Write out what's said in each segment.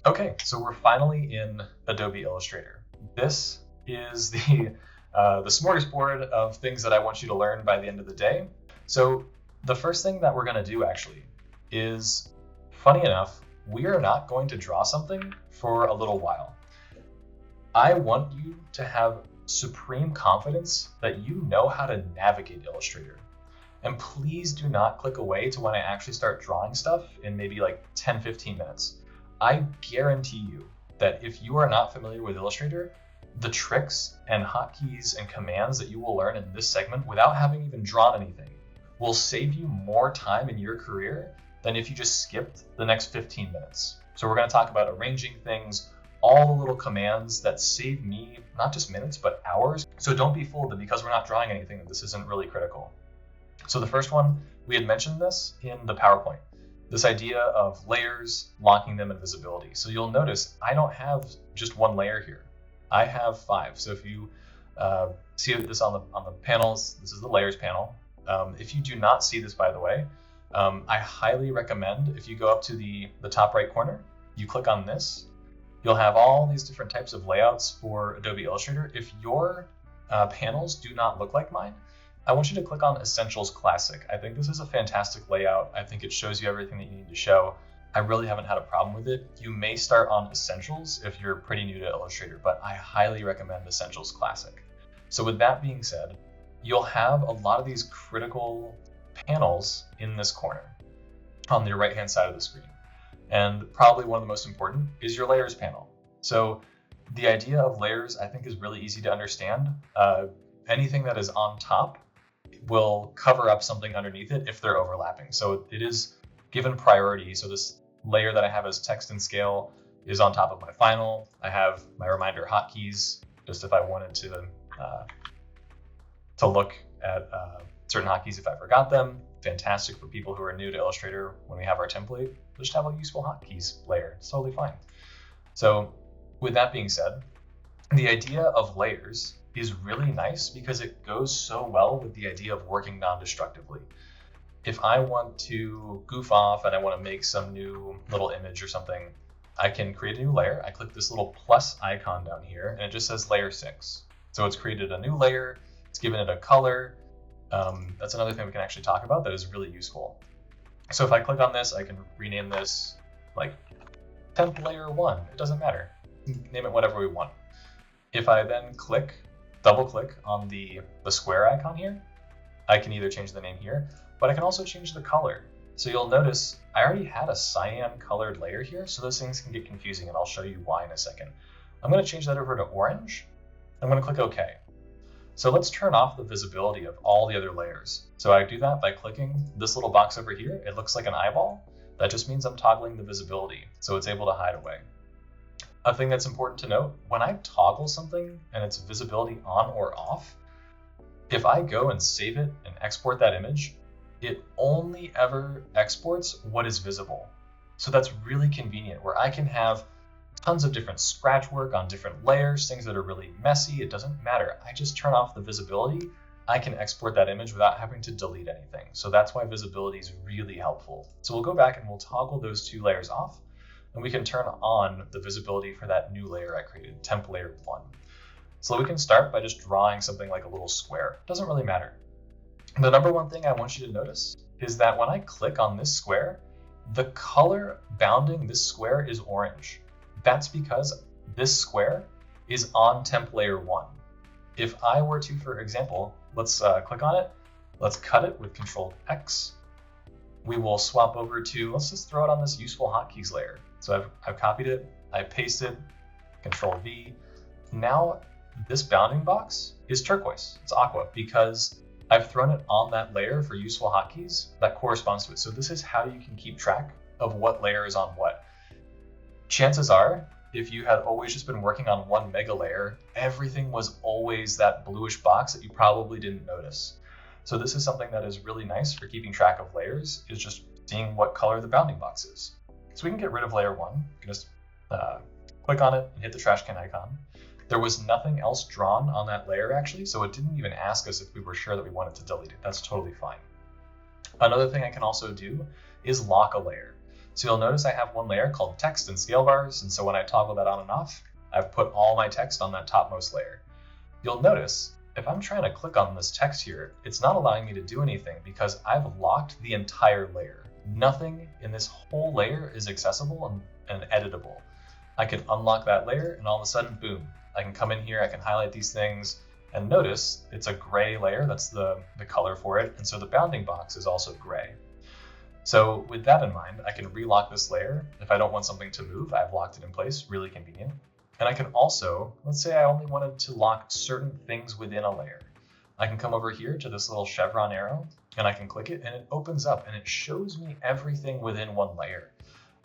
Okay, so we're finally in Adobe Illustrator. This is the smorgasbord of things that I want you to learn by the end of the day. So the first thing that we're going to do actually is, funny enough, we are not going to draw something for a little while. I want you to have supreme confidence that you know how to navigate Illustrator. And please do not click away to when I actually start drawing stuff in maybe like 10-15 minutes. I guarantee you that if you are not familiar with Illustrator, the tricks and hotkeys and commands that you will learn in this segment without having even drawn anything will save you more time in your career than if you just skipped the next 15 minutes. So we're going to talk about arranging things, all the little commands that save me not just minutes, but hours. So don't be fooled that because we're not drawing anything, that this isn't really critical. So the first one, we had mentioned this in the PowerPoint, this idea of layers, locking them in visibility. So you'll notice I don't have just one layer here. I have 5. So if you see this on the panels, this is the layers panel. If you do not see this, by the way, I highly recommend if you go up to the top right corner, you click on this, you'll have all these different types of layouts for Adobe Illustrator. If your panels do not look like mine, I want you to click on Essentials Classic. I think this is a fantastic layout. I think it shows you everything that you need to show. I really haven't had a problem with it. You may start on Essentials if you're pretty new to Illustrator, but I highly recommend Essentials Classic. So with that being said, you'll have a lot of these critical panels in this corner on the right-hand side of the screen. And probably one of the most important is your layers panel. So the idea of layers, I think, is really easy to understand. Anything that is on top will cover up something underneath it if they're overlapping. So it is given priority. So this layer that I have as text and scale is on top of my final. I have my reminder hotkeys, just if I wanted to look at certain hotkeys if I forgot them. Fantastic for people who are new to Illustrator. When we have our template, just have a useful hotkeys layer. It's totally fine. So with that being said, the idea of layers is really nice because it goes so well with the idea of working non-destructively. If I want to goof off and I want to make some new little image or something, I can create a new layer. I click this little plus icon down here and it just says layer 6. So it's created a new layer, it's given it a color. That's another thing we can actually talk about that is really useful. So if I click on this, I can rename this like temp layer 1. It doesn't matter. Name it whatever we want. If I then double click on the square icon here, I can either change the name here, but I can also change the color. So you'll notice I already had a cyan colored layer here, so those things can get confusing, and I'll show you why in a second. I'm going to change that over to orange. I'm going to click OK. So let's turn off the visibility of all the other layers. So I do that by clicking this little box over here. It looks like an eyeball. That just means I'm toggling the visibility, so it's able to hide away. A thing that's important to note, when I toggle something and its visibility on or off, if I go and save it and export that image, it only ever exports what is visible. So that's really convenient, where I can have tons of different scratch work on different layers, things that are really messy. It doesn't matter. I just turn off the visibility. I can export that image without having to delete anything. So that's why visibility is really helpful. So we'll go back and we'll toggle those 2 layers off, and we can turn on the visibility for that new layer I created, temp layer 1. So we can start by just drawing something like a little square. It doesn't really matter. The number one thing I want you to notice is that when I click on this square, the color bounding this square is orange. That's because this square is on temp layer 1. If I were to, for example, let's click on it, let's cut it with Control X. We will swap over to, let's just throw it on this useful hotkeys layer. So I've copied it, I paste it, Control V. Now this bounding box is turquoise, it's aqua, because I've thrown it on that layer for useful hotkeys that corresponds to it. So this is how you can keep track of what layer is on what. Chances are, if you had always just been working on one mega layer, everything was always that bluish box that you probably didn't notice. So this is something that is really nice for keeping track of layers, is just seeing what color the bounding box is. So we can get rid of layer 1. You can just click on it and hit the trash can icon. There was nothing else drawn on that layer actually, so it didn't even ask us if we were sure that we wanted to delete it. That's totally fine. Another thing I can also do is lock a layer. So you'll notice I have one layer called text and scale bars, and so when I toggle that on and off, I've put all my text on that topmost layer. You'll notice if I'm trying to click on this text here, it's not allowing me to do anything because I've locked the entire layer. Nothing in this whole layer is accessible and editable. I can unlock that layer and all of a sudden, boom, I can come in here, I can highlight these things, and notice it's a gray layer, that's the color for it, and so the bounding box is also gray. So with that in mind, I can relock this layer. If I don't want something to move, I've locked it in place, really convenient. And I can also, let's say I only wanted to lock certain things within a layer. I can come over here to this little chevron arrow and I can click it and it opens up and it shows me everything within one layer.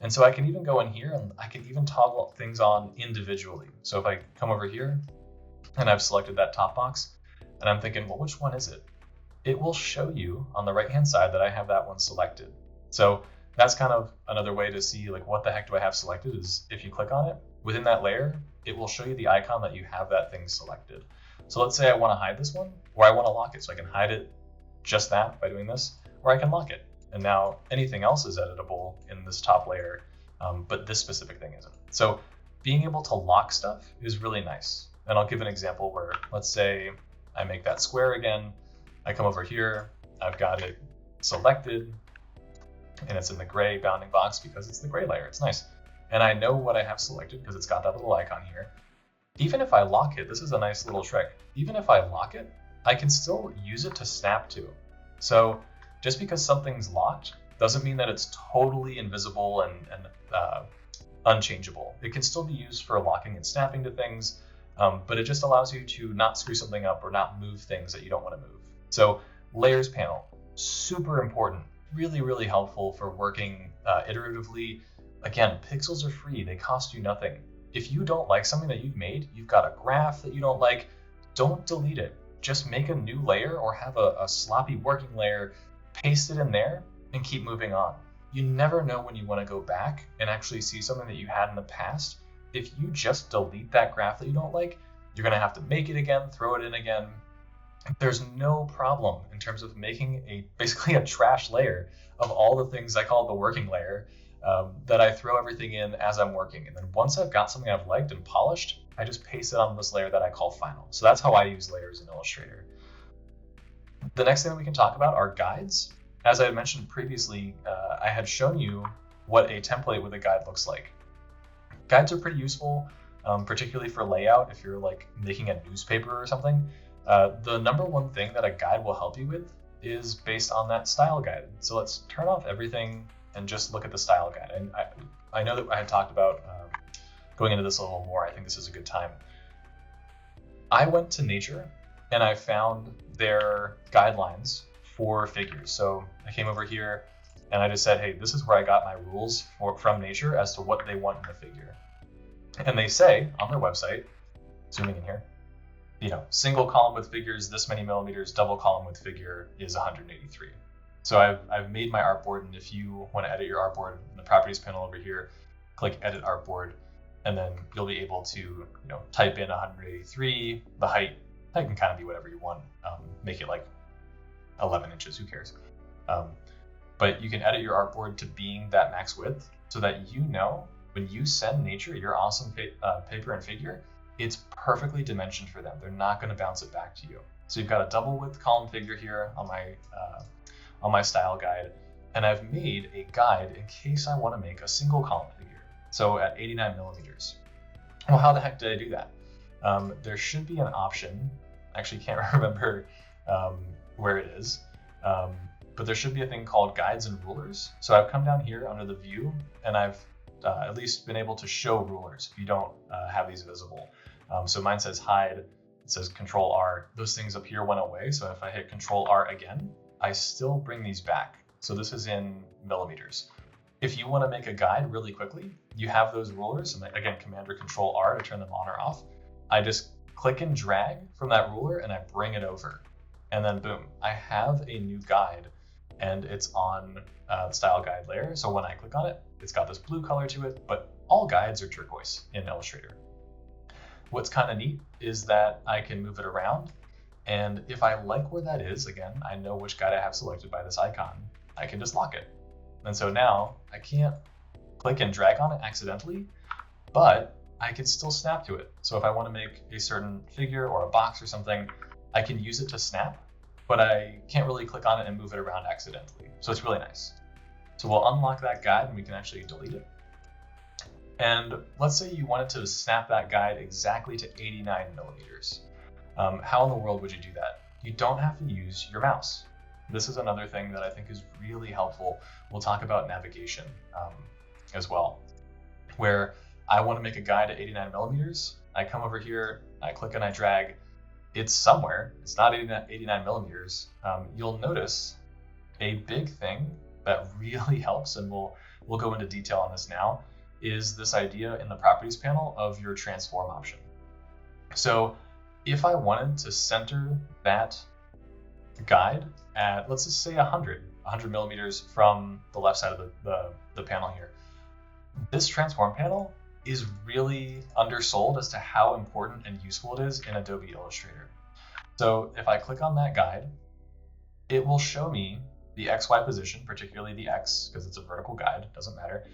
And so I can even go in here and I can even toggle things on individually. So if I come over here and I've selected that top box and I'm thinking, well, which one is it? It will show you on the right-hand side that I have that one selected. So that's kind of another way to see like what the heck do I have selected is if you click on it, within that layer, it will show you the icon that you have that thing selected. So let's say I want to hide this one, or I want to lock it. So I can hide it just that by doing this, or I can lock it. And now anything else is editable in this top layer, but this specific thing isn't. So being able to lock stuff is really nice. And I'll give an example where, let's say I make that square again, I come over here, I've got it selected, and it's in the gray bounding box because it's the gray layer, it's nice. And I know what I have selected because it's got that little icon here. Even if I lock it, this is a nice little trick. Even if I lock it, I can still use it to snap to. So just because something's locked doesn't mean that it's totally invisible and unchangeable. It can still be used for locking and snapping to things, but it just allows you to not screw something up or not move things that you don't want to move. So layers panel, super important, really, really helpful for working iteratively. Again, pixels are free, they cost you nothing. If you don't like something that you've made, you've got a graph that you don't like, don't delete it. Just make a new layer or have a sloppy working layer, paste it in there, and keep moving on. You never know when you want to go back and actually see something that you had in the past. If you just delete that graph that you don't like, you're going to have to make it again, throw it in again. There's no problem in terms of making basically a trash layer of all the things I call the working layer that I throw everything in as I'm working. And then once I've got something I've liked and polished, I just paste it on this layer that I call final. So that's how I use layers in Illustrator. The next thing that we can talk about are guides. As I had mentioned previously, I had shown you what a template with a guide looks like. Guides are pretty useful, particularly for layout if you're like making a newspaper or something. The number one thing that a guide will help you with is based on that style guide. So let's turn off everything and just look at the style guide. And I know that I had talked about going into this a little more. I think this is a good time. I went to Nature and I found their guidelines for figures. So I came over here and I just said, hey, this is where I got my rules from Nature as to what they want in a figure. And they say on their website, zooming in here, single column with figures this many millimeters, double column with figure is 183. So I've made my artboard, and if you want to edit your artboard in the properties panel over here, click edit artboard, and then you'll be able to type in 183. The height can kind of be whatever you want. Make it like 11 inches, who cares? But you can edit your artboard to being that max width so that when you send Nature your awesome paper and figure, it's perfectly dimensioned for them. They're not going to bounce it back to you. So you've got a double width column figure here on my style guide, and I've made a guide in case I want to make a single column figure. So at 89 millimeters. Well, how the heck did I do that? There should be an option. I actually can't remember where it is, but there should be a thing called guides and rulers. So I've come down here under the view, and I've at least been able to show rulers if you don't have these visible. So mine says hide, it says Control R. Those things up here went away. So if I hit Control R again, I still bring these back. So this is in millimeters. If you want to make a guide really quickly, you have those rulers, and again, Command or Control R to turn them on or off. I just click and drag from that ruler and I bring it over. And then boom, I have a new guide, and it's on the style guide layer. So when I click on it, it's got this blue color to it, but all guides are turquoise in Illustrator. What's kind of neat is that I can move it around, and if I like where that is, again, I know which guide I have selected by this icon, I can just lock it. And so now I can't click and drag on it accidentally, but I can still snap to it. So if I want to make a certain figure or a box or something, I can use it to snap, but I can't really click on it and move it around accidentally. So it's really nice. So we'll unlock that guide and we can actually delete it. And let's say you wanted to snap that guide exactly to 89 millimeters. How in the world would you do that? You don't have to use your mouse. This is another thing that I think is really helpful. We'll talk about navigation as well, where I want to make a guide at 89 millimeters. I come over here, I click and I drag. It's somewhere. It's not 89 millimeters. You'll notice a big thing that really helps, and we'll go into detail on this now, is this idea in the properties panel of your transform option. So if I wanted to center that guide at, let's just say 100 millimeters from the left side of the panel here, this transform panel is really undersold as to how important and useful it is in Adobe Illustrator. So if I click on that guide, it will show me the XY position, particularly the X, because it's a vertical guide, doesn't matter.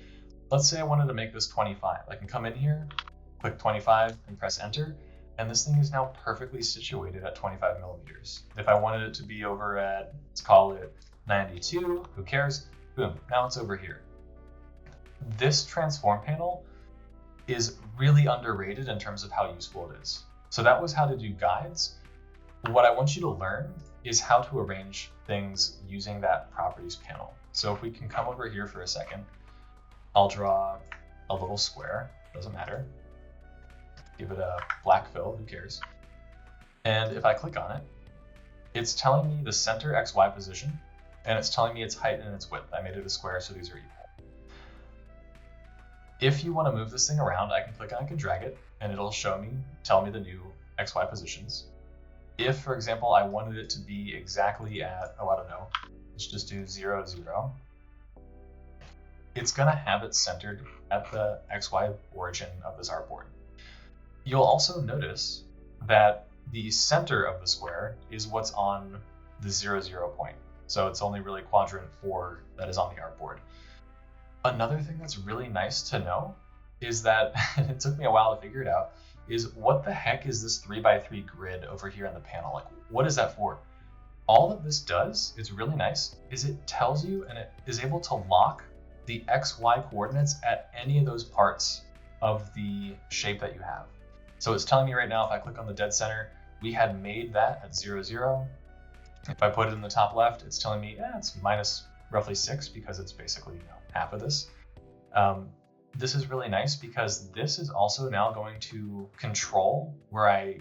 Let's say I wanted to make this 25. I can come in here, click 25 and press enter, and this thing is now perfectly situated at 25 millimeters. If I wanted it to be over at, let's call it 92, who cares? Boom, now it's over here. This transform panel is really underrated in terms of how useful it is. So that was how to do guides. What I want you to learn is how to arrange things using that properties panel. So if we can come over here for a second, I'll draw a little square, doesn't matter. Give it a black fill, who cares? And if I click on it, it's telling me the center XY position, and it's telling me its height and its width. I made it a square, so these are equal. If you want to move this thing around, I can click on it and drag it, and it'll tell me the new XY positions. If, for example, I wanted it to be exactly at, I don't know, let's just do 0, 0. It's going to have it centered at the XY origin of this artboard. You'll also notice that the center of the square is what's on the 0, 0 point. So it's only really quadrant 4 that is on the artboard. Another thing that's really nice to know is that, and it took me a while to figure it out, is what the heck is this 3x3 grid over here in the panel? Like, what is that for? All that this does, it's really nice, is it tells you and it is able to lock the XY coordinates at any of those parts of the shape that you have. So it's telling me right now, if I click on the dead center, we had made that at 0, 0. If I put it in the top left, it's telling me, it's minus roughly 6 because it's basically half of this. This is really nice because this is also now going to control where I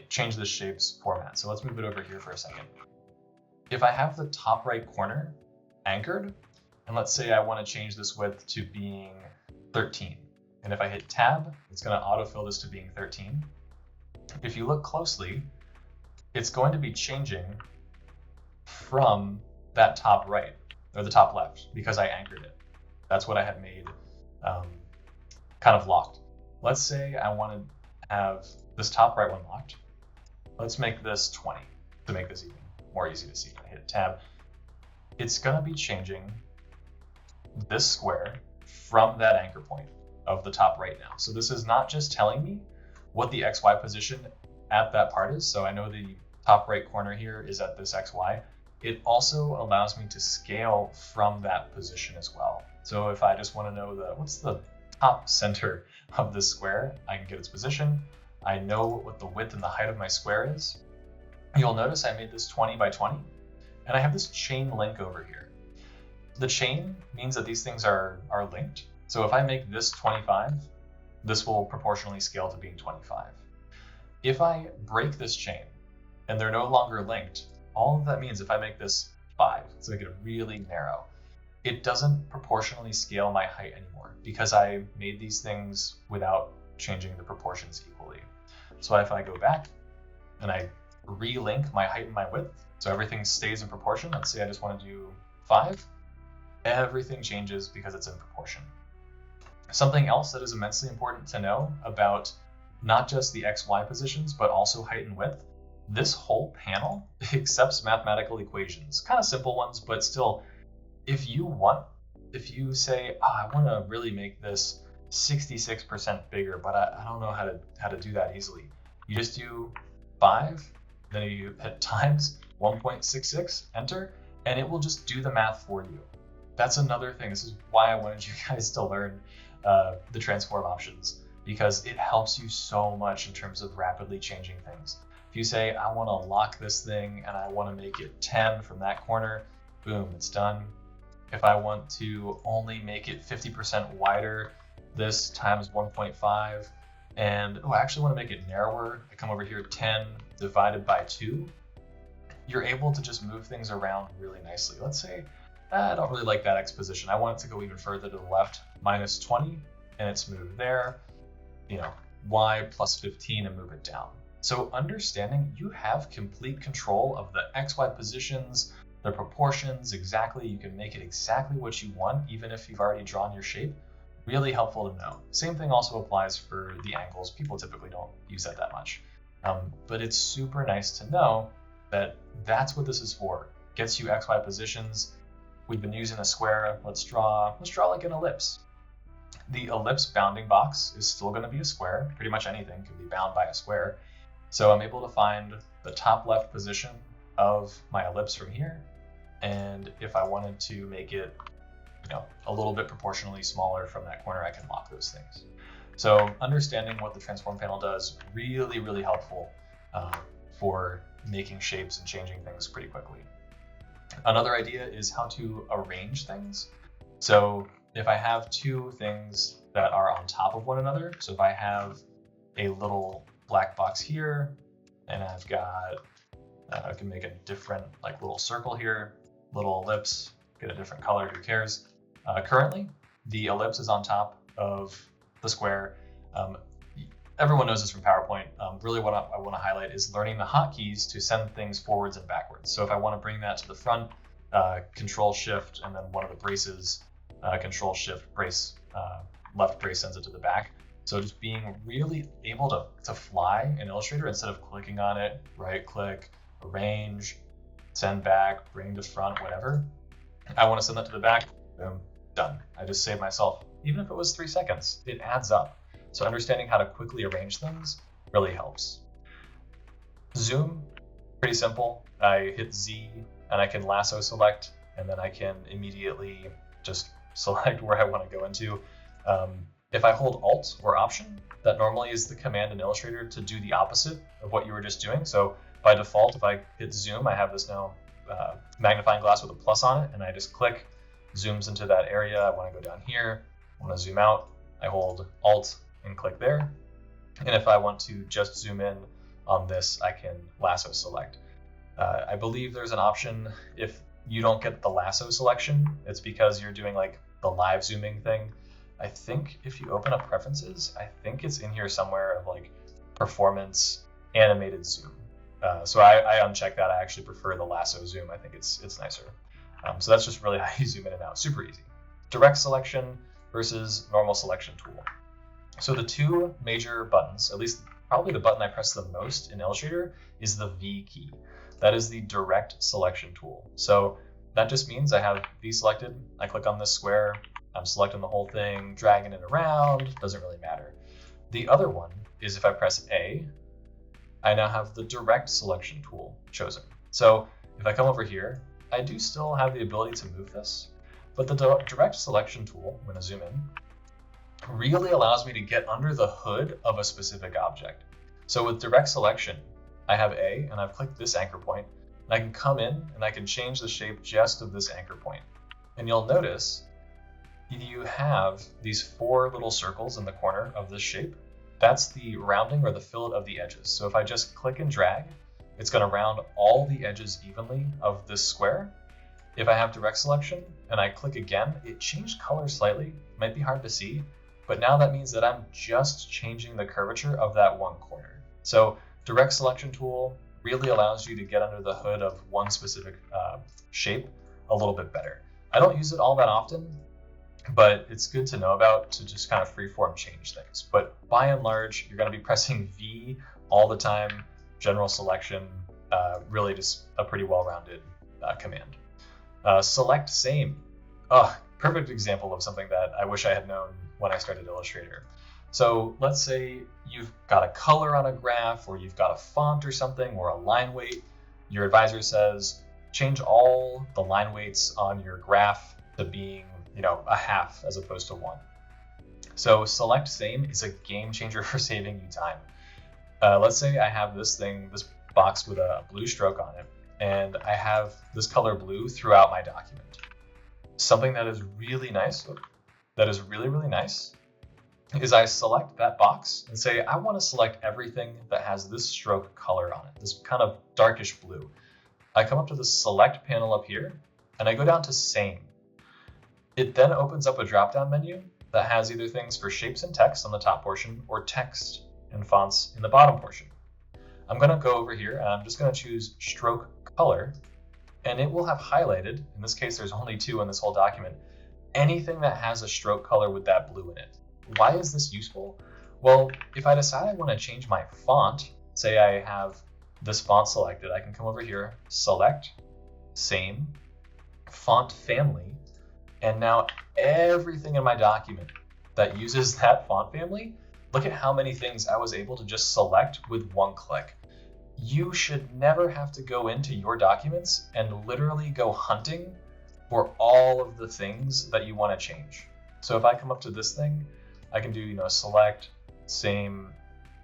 change the shape's format. So let's move it over here for a second. If I have the top right corner anchored, and let's say I want to change this width to being 13. And if I hit tab, it's going to autofill this to being 13. If you look closely, it's going to be changing from that top right or the top left because I anchored it. That's what I had made kind of locked. Let's say I want to have this top right one locked. Let's make this 20 to make this even more easy to see. I hit tab. It's going to be changing this square from that anchor point of the top right now. So this is not just telling me what the XY position at that part is. So I know the top right corner here is at this XY. It also allows me to scale from that position as well. So if I just want to know what's the top center of this square, I can get its position. I know what the width and the height of my square is. You'll notice I made this 20 by 20, and I have this chain link over here. The chain means that these things are linked. So if I make this 25, this will proportionally scale to being 25. If I break this chain and they're no longer linked, all of that means if I make this 5, so make it really narrow, it doesn't proportionally scale my height anymore because I made these things without changing the proportions equally. So if I go back and I relink my height and my width, so everything stays in proportion, let's say I just want to do 5, everything changes because it's in proportion. Something else that is immensely important to know about not just the XY positions, but also height and width, this whole panel accepts mathematical equations, kind of simple ones, but still, if you want if you say, oh, I want to really make this 66% bigger, but I don't know how to do that easily. You just do 5, then you hit times 1.66, enter, and it will just do the math for you. That's another thing. This is why I wanted you guys to learn the transform options, because it helps you so much in terms of rapidly changing things. If you say, I want to lock this thing and I want to make it 10 from that corner, boom, it's done. If I want to only make it 50% wider, this times 1.5, and I actually want to make it narrower, I come over here, 10 divided by 2, you're able to just move things around really nicely. Let's say, I don't really like that X position. I want it to go even further to the left, minus 20, and it's moved there. Y plus 15 and move it down. So understanding you have complete control of the XY positions, the proportions exactly. You can make it exactly what you want, even if you've already drawn your shape. Really helpful to know. Same thing also applies for the angles. People typically don't use that much. But it's super nice to know that that's what this is for. Gets you XY positions. We've been using a square. Let's draw like an ellipse. The ellipse bounding box is still going to be a square. Pretty much anything can be bound by a square. So I'm able to find the top left position of my ellipse from here. And if I wanted to make it, a little bit proportionally smaller from that corner, I can lock those things. So understanding what the transform panel does, really, really helpful for making shapes and changing things pretty quickly. Another idea is how to arrange things. So if I have two things that are on top of one another, so if I have a little black box here, and I've got, I can make a different little circle here, little ellipse, get a different color, who cares? Currently, the ellipse is on top of the square. Everyone knows this from PowerPoint. Really what I want to highlight is learning the hotkeys to send things forwards and backwards. So if I want to bring that to the front, Control Shift, and then one of the braces, Control Shift brace, left brace sends it to the back. So just being really able to fly in Illustrator instead of clicking on it, right click, arrange, send back, bring to front, whatever. I want to send that to the back, boom, done. I just saved myself, even if it was 3 seconds, it adds up. So understanding how to quickly arrange things really helps. Zoom, pretty simple. I hit Z and I can lasso select, and then I can immediately just select where I want to go into. If I hold Alt or Option, that normally is the command in Illustrator to do the opposite of what you were just doing. So by default, if I hit zoom, I have this now magnifying glass with a plus on it, and I just click, zooms into that area. I want to go down here, I want to zoom out, I hold Alt and click there. And if I want to just zoom in on this, I can lasso select. I believe there's an option if you don't get the lasso selection, it's because you're doing the live zooming thing. I think if you open up preferences, I think it's in here somewhere of performance animated zoom. So I uncheck that. I actually prefer the lasso zoom. I think it's nicer. So that's just really how you zoom in and out. Super easy. Direct selection versus normal selection tool. So the two major buttons, at least probably the button I press the most in Illustrator, is the V key. That is the direct selection tool. So that just means I have V selected. I click on this square. I'm selecting the whole thing, dragging it around, doesn't really matter. The other one is if I press A, I now have the direct selection tool chosen. So if I come over here, I do still have the ability to move this, but the direct selection tool, I'm going to zoom in, really allows me to get under the hood of a specific object. So with direct selection, I have A and I've clicked this anchor point, and I can come in and I can change the shape just of this anchor point. And you'll notice you have these 4 little circles in the corner of this shape. That's the rounding or the fillet of the edges. So if I just click and drag, it's going to round all the edges evenly of this square. If I have direct selection and I click again, it changed color slightly. It might be hard to see, but now that means that I'm just changing the curvature of that one corner. So direct selection tool really allows you to get under the hood of one specific shape a little bit better. I don't use it all that often, but it's good to know about to just kind of freeform change things. But by and large, you're going to be pressing V all the time. General selection, really just a pretty well-rounded command. Select same. perfect example of something that I wish I had known when I started Illustrator. So let's say you've got a color on a graph, or you've got a font or something, or a line weight. Your advisor says, change all the line weights on your graph to being, a half as opposed to 1. So select same is a game changer for saving you time. Let's say I have this box with a blue stroke on it, and I have this color blue throughout my document. Something that is really nice, really nice, is I select that box and say, I want to select everything that has this stroke color on it, this kind of darkish blue. I come up to the select panel up here, and I go down to same. It then opens up a drop-down menu that has either things for shapes and text on the top portion, or text and fonts in the bottom portion. I'm going to go over here, and I'm just going to choose stroke color, and it will have highlighted, in this case there's only 2 in this whole document, anything that has a stroke color with that blue in it. Why is this useful? Well, if I decide I want to change my font, say I have this font selected, I can come over here, select, same, font family, and now everything in my document that uses that font family, look at how many things I was able to just select with one click. You should never have to go into your documents and literally go hunting for all of the things that you want to change. So if I come up to this thing, I can do, select, same,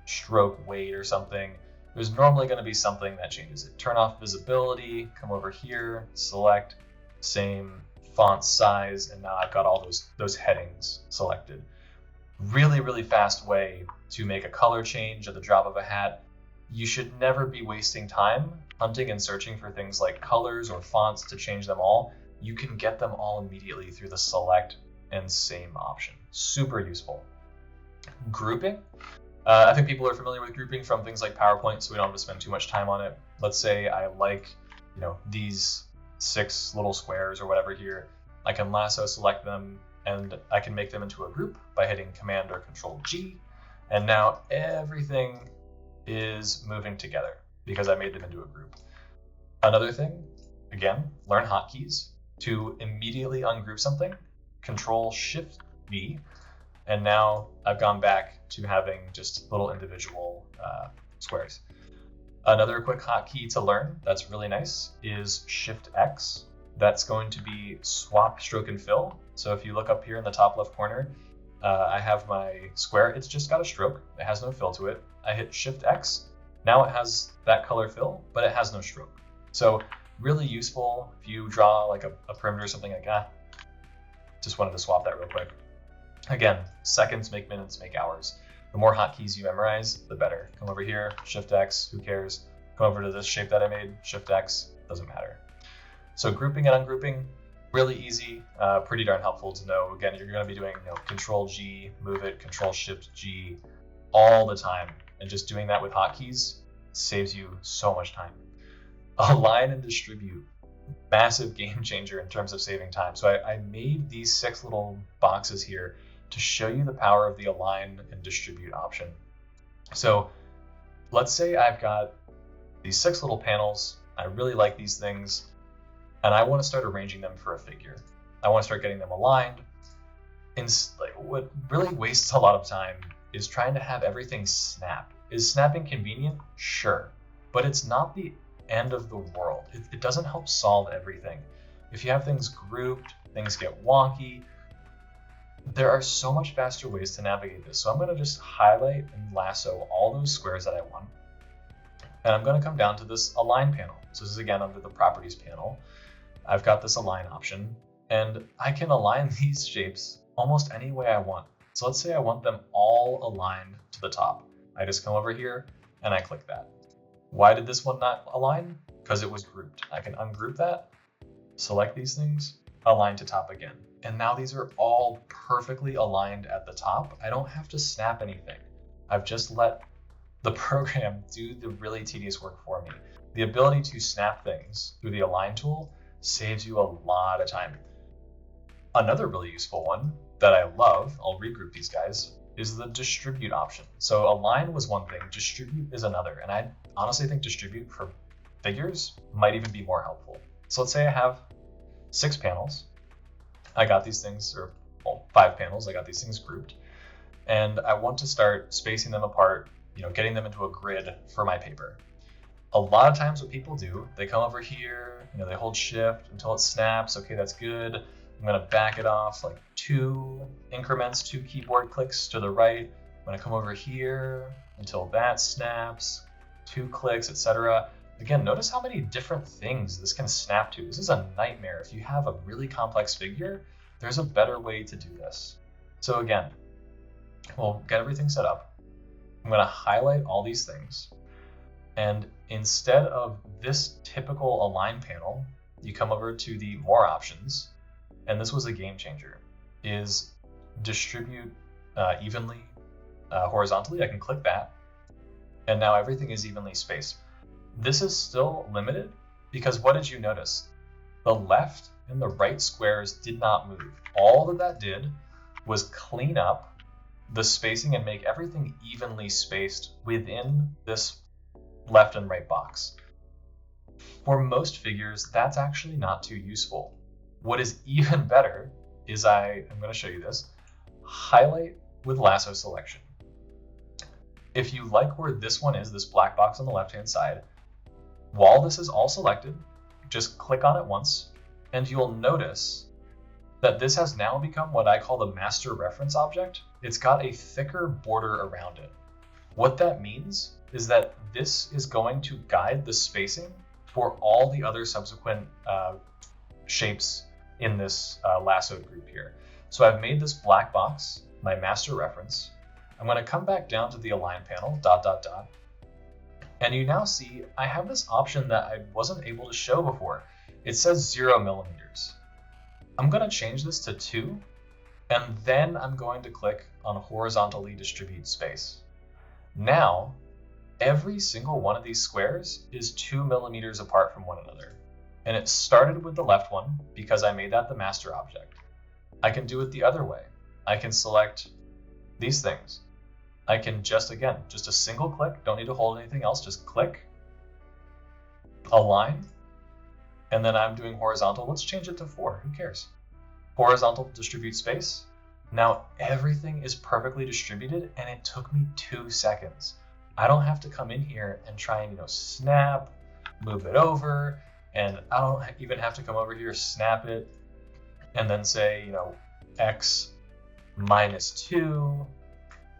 stroke weight or something. There's normally going to be something that changes it. Turn off visibility, come over here, select, same, font size, and now I've got all those headings selected. Really, really fast way to make a color change at the drop of a hat. You should never be wasting time hunting and searching for things like colors or fonts to change them all. You can get them all immediately through the select and same option. Super useful. Grouping. I think people are familiar with grouping from things like PowerPoint, so we don't have to spend too much time on it. Let's say I like, these 6 little squares or whatever here. I can lasso select them, and I can make them into a group by hitting Command or Control G. And now everything is moving together because I made them into a group. Another thing, again, learn hotkeys. To immediately ungroup something, Control Shift V, and now I've gone back to having just little individual squares. Another quick hotkey to learn that's really nice is Shift X. That's going to be swap stroke and fill. So if you look up here in the top left corner, I have my square. It's just got a stroke. It has no fill to it. I hit Shift X. Now it has that color fill, but it has no stroke. So really useful if you draw like a perimeter or something like that. Just wanted to swap that real quick. Again, seconds make minutes, make hours. The more hotkeys you memorize, the better. Come over here, Shift X, who cares? Come over to this shape that I made, Shift X, doesn't matter. So grouping and ungrouping, really easy, pretty darn helpful to know. Again, you're going to be doing Control G, move it, Control Shift G all the time. And just doing that with hotkeys saves you so much time. Align and distribute, massive game changer in terms of saving time. So I made these 6 little boxes here to show you the power of the align and distribute option. So let's say I've got these 6 little panels. I really like these things, and I want to start arranging them for a figure. I want to start getting them aligned. And what really wastes a lot of time is trying to have everything snap. Is snapping convenient? Sure, but it's not the end of the world. It doesn't help solve everything. If you have things grouped, things get wonky. There are so much faster ways to navigate this. So I'm going to just highlight and lasso all those squares that I want. And I'm going to come down to this align panel. So this is again under the properties panel. I've got this align option, and I can align these shapes almost any way I want. So let's say I want them all aligned to the top. I just come over here and I click that. Why did this one not align? Because it was grouped. I can ungroup that, select these things, align to top again. And now these are all perfectly aligned at the top. I don't have to snap anything. I've just let the program do the really tedious work for me. The ability to snap things through the align tool saves you a lot of time. Another really useful one that I love, I'll regroup these guys, is the distribute option. So align was one thing, distribute is another. And I honestly think distribute for figures might even be more helpful. So let's say I have 6 panels. I got these things, or well, 5 panels, I got these things grouped, and I want to start spacing them apart, getting them into a grid for my paper. A lot of times what people do, they come over here, they hold shift until it snaps. Okay, that's good. I'm going to back it off like 2 increments, 2 keyboard clicks to the right. I'm going to come over here until that snaps, 2 clicks, etc. Again, notice how many different things this can snap to. This is a nightmare. If you have a really complex figure, there's a better way to do this. So again, we'll get everything set up. I'm going to highlight all these things. And instead of this typical align panel, you come over to the more options. And this was a game changer, is distribute evenly horizontally. I can click that. And now everything is evenly spaced. This is still limited because what did you notice? The left and the right squares did not move. All that did was clean up the spacing and make everything evenly spaced within this left and right box. For most figures, that's actually not too useful. What is even better is I'm going to show you this, highlight with lasso selection. If you like where this one is, this black box on the left-hand side, while this is all selected, just click on it once, and you'll notice that this has now become what I call the master reference object. It's got a thicker border around it. What that means is that this is going to guide the spacing for all the other subsequent shapes in this lassoed group here. So I've made this black box my master reference. I'm going to come back down to the align panel, ... And you now see I have this option that I wasn't able to show before. It says 0 millimeters. I'm going to change this to 2, and then I'm going to click on horizontally distribute space. Now, every single one of these squares is 2 millimeters apart from one another. And it started with the left one because I made that the master object. I can do it the other way. I can select these things. I can just a single click, don't need to hold anything else, just click, align, and then I'm doing horizontal. Let's change it to 4, who cares? Horizontal distribute space. Now everything is perfectly distributed and it took me 2 seconds. I don't have to come in here and try and snap, move it over, and I don't even have to come over here, snap it, and then say, X -2.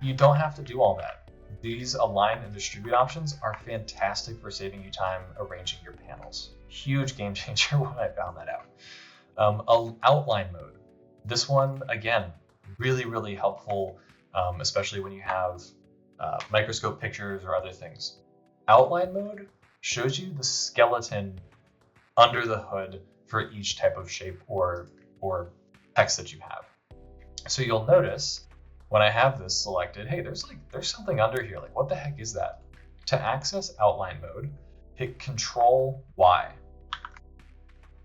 You don't have to do all that. These align and distribute options are fantastic for saving you time arranging your panels. Huge game changer when I found that out. Outline mode. This one, again, really, really helpful, especially when you have microscope pictures or other things. Outline mode shows you the skeleton under the hood for each type of shape or text that you have. So you'll notice when I have this selected, hey, there's something under here. Like, what the heck is that? To access outline mode, hit Control Y.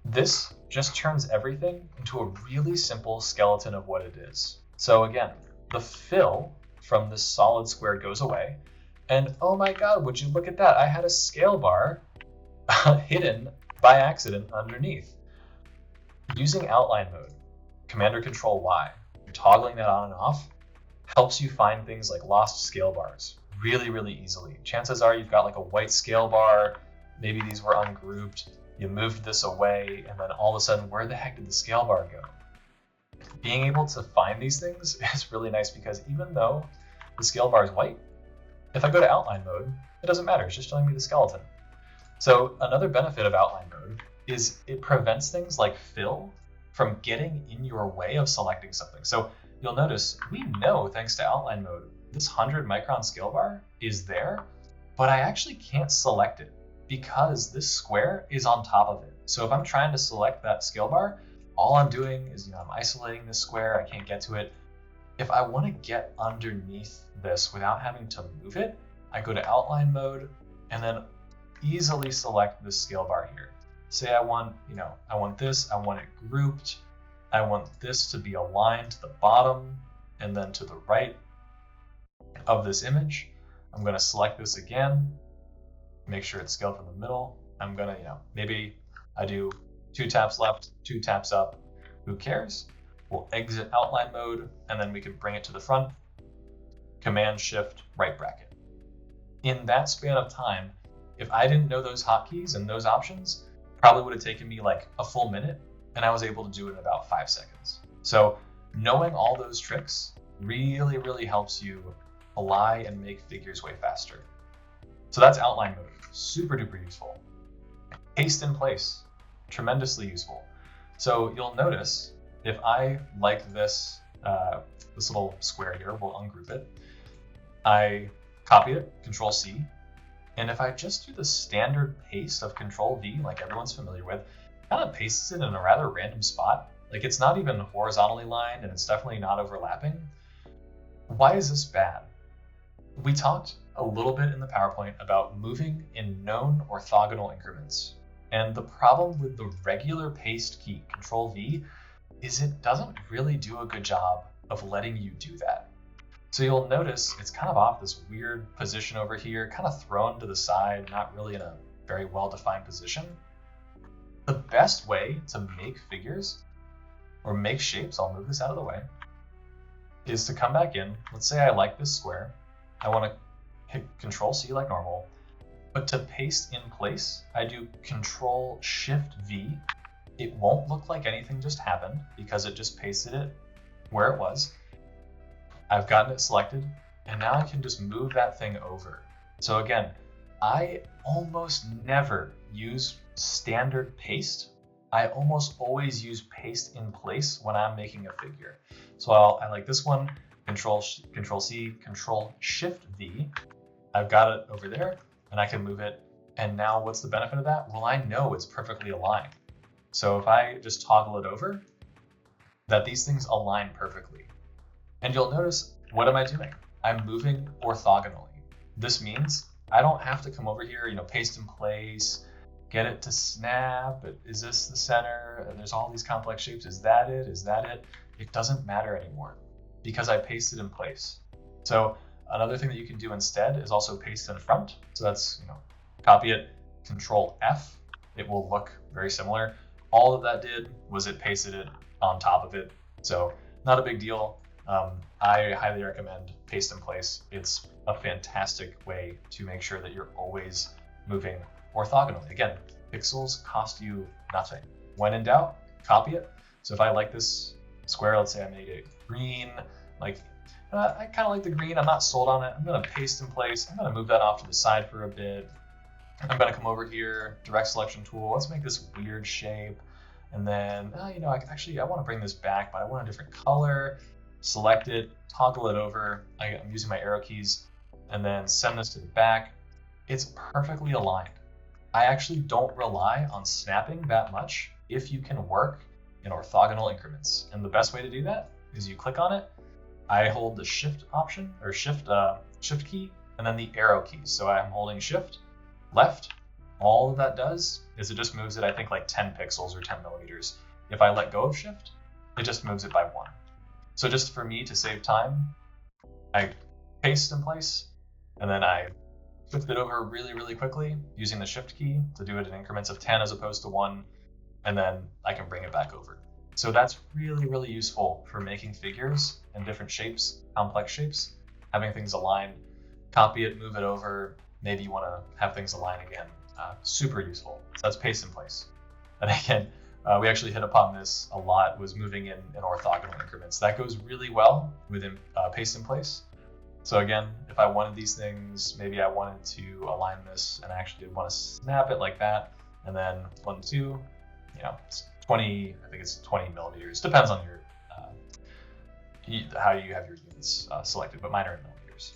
This just turns everything into a really simple skeleton of what it is. So again, the fill from this solid square goes away. And oh my God, would you look at that? I had a scale bar hidden by accident underneath. Using outline mode, Command or Control Y, toggling that on and off, helps you find things like lost scale bars really, really easily. Chances are you've got like a white scale bar, maybe these were ungrouped, you moved this away, and then all of a sudden, where the heck did the scale bar go? Being able to find these things is really nice because even though the scale bar is white, if I go to outline mode, it doesn't matter, it's just showing me the skeleton. So another benefit of outline mode is it prevents things like fill from getting in your way of selecting something. So you'll notice we know, thanks to outline mode, this 100 micron scale bar is there, but I actually can't select it because this square is on top of it. So if I'm trying to select that scale bar, all I'm doing is I'm isolating this square, I can't get to it. If I want to get underneath this without having to move it, I go to outline mode and then easily select this scale bar here. Say I want this, I want it grouped, I want this to be aligned to the bottom and then to the right of this image. I'm going to select this again, make sure it's scaled from the middle. I'm going to, maybe I do 2 taps left, 2 taps up, who cares? We'll exit outline mode, and then we can bring it to the front, Command Shift right bracket. In that span of time, if I didn't know those hotkeys and those options, probably would have taken me like a full minute, and I was able to do it in about 5 seconds. So knowing all those tricks really, really helps you apply and make figures way faster. So that's outline mode, super duper useful. Paste in place, tremendously useful. So you'll notice if I like this, this little square here, we'll ungroup it. I copy it, Control C, and if I just do the standard paste of Control V, like everyone's familiar with, kind of pastes it in a rather random spot. Like it's not even horizontally lined, and it's definitely not overlapping. Why is this bad? We talked a little bit in the PowerPoint about moving in known orthogonal increments. And the problem with the regular paste key, Control V, is it doesn't really do a good job of letting you do that. So you'll notice it's kind of off this weird position over here, kind of thrown to the side, not really in a very well-defined position. The best way to make figures or make shapes, I'll move this out of the way, is to come back in. Let's say I like this square. I want to hit Control C like normal, but to paste in place, I do Control Shift V. It won't look like anything just happened because it just pasted it where it was. I've gotten it selected, and now I can just move that thing over. So again, I almost never use standard paste. I almost always use paste in place when I'm making a figure. So I like this one, Control C, Control Shift V. I've got it over there, and I can move it. And now what's the benefit of that? Well, I know it's perfectly aligned. So if I just toggle it over, that these things align perfectly. And you'll notice, what am I doing? I'm moving orthogonally. This means I don't have to come over here, paste in place, get it to snap. Is this the center? And there's all these complex shapes. Is that it? Is that it? It doesn't matter anymore because I pasted in place. So another thing that you can do instead is also paste in front. So that's, copy it, Control F. It will look very similar. All of that did was it pasted it on top of it. So not a big deal. I highly recommend paste in place. It's a fantastic way to make sure that you're always moving orthogonally. Again, pixels cost you nothing. When in doubt, copy it. So if I like this square, let's say I made it green, I kind of like the green. I'm not sold on it. I'm going to paste in place. I'm going to move that off to the side for a bit. I'm going to come over here, direct selection tool. Let's make this weird shape. And then, I want to bring this back, but I want a different color. Select it, toggle it over. I'm using my arrow keys, and then send this to the back. It's perfectly aligned. I actually don't rely on snapping that much if you can work in orthogonal increments. And the best way to do that is you click on it. I hold the shift option or shift key and then the arrow keys. So I'm holding shift, left. All of that does is it just moves it, I think, like 10 pixels or 10 millimeters. If I let go of shift, it just moves it by 1. So just for me to save time, I paste in place, and then I shift it over really, really quickly using the shift key to do it in increments of 10 as opposed to 1, and then I can bring it back over. So that's really, really useful for making figures in different shapes, complex shapes, having things aligned, copy it, move it over. Maybe you want to have things align again. Super useful. So that's paste in place. And again, we actually hit upon this a lot, was moving in orthogonal increments. That goes really well within paste in place. So again, if I wanted these things, maybe I wanted to align this and I actually did want to snap it like that. And then 1, 2, it's 20, I think it's 20 millimeters. Depends on your how you have your units selected, but mine are in millimeters.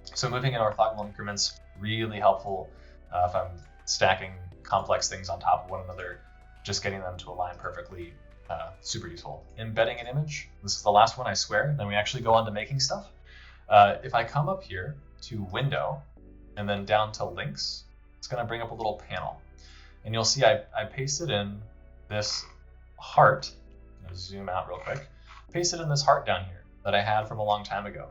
So moving in orthogonal increments, really helpful if I'm stacking complex things on top of one another, just getting them to align perfectly, super useful. Embedding an image, this is the last one, I swear, then we actually go on to making stuff. If I come up here to Window, and then down to Links, it's going to bring up a little panel. And you'll see I pasted in this heart. I'm going to zoom out real quick. Pasted in this heart down here that I had from a long time ago.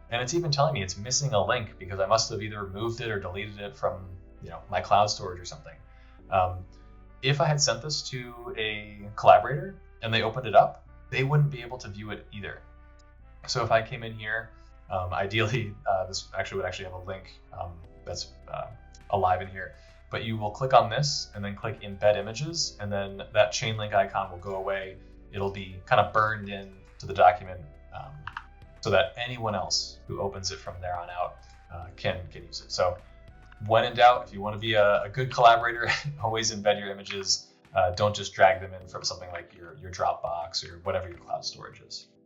And it's even telling me it's missing a link because I must have either removed it or deleted it from my cloud storage or something. If I had sent this to a collaborator and they opened it up, they wouldn't be able to view it either. So if I came in here, ideally, this actually would have a link that's alive in here, but you will click on this and then click embed images, and then that chain link icon will go away. It'll be kind of burned in to the document so that anyone else who opens it from there on out can use it. So when in doubt, if you want to be a good collaborator, always embed your images. Don't just drag them in from something like your Dropbox or whatever your cloud storage is.